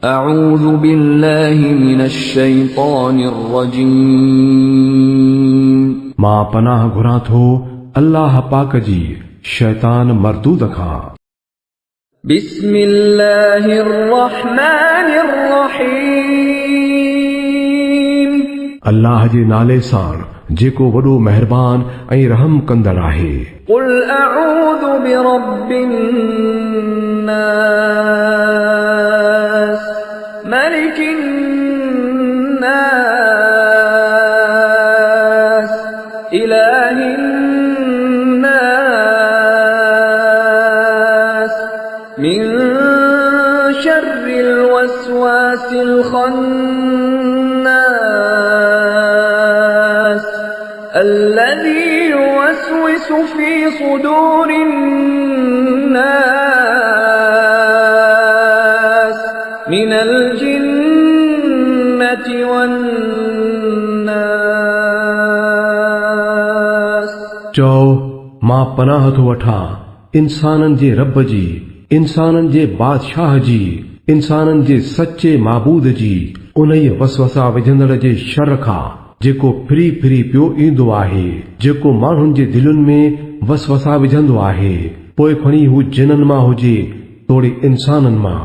أعوذ بالله من الشيطان الرجيم मां पनाह घुरां थो अल्लाह पाक जी शैतान मरदूद खां। بسم الله الرحمن الرحيم अल्लाह जे नाले सां जेको वॾो महिरबान ऐं रहम कंदड़ आहे। قل أعوذ برب الناس ملك الناس إله الناس من شر الوسواس الخناس الذي يوسوس في صدور الناس من الجنة والناس चओ मां पनाह थो वठां इंसाननि जे रब जी, इंसाननि जे बादशाह जी, इंसाननि जे सचे माबूद जी, उन ई वसवसा विझंदड़ जे शर खां जेको फिरी फिरी पियो ईंदो आहे, जेको माण्हुनि जे दिलुनि में वसवसा विझंदो आहे, पोइ खणी हू जिननि मां हुजे तोड़े इंसाननि मां।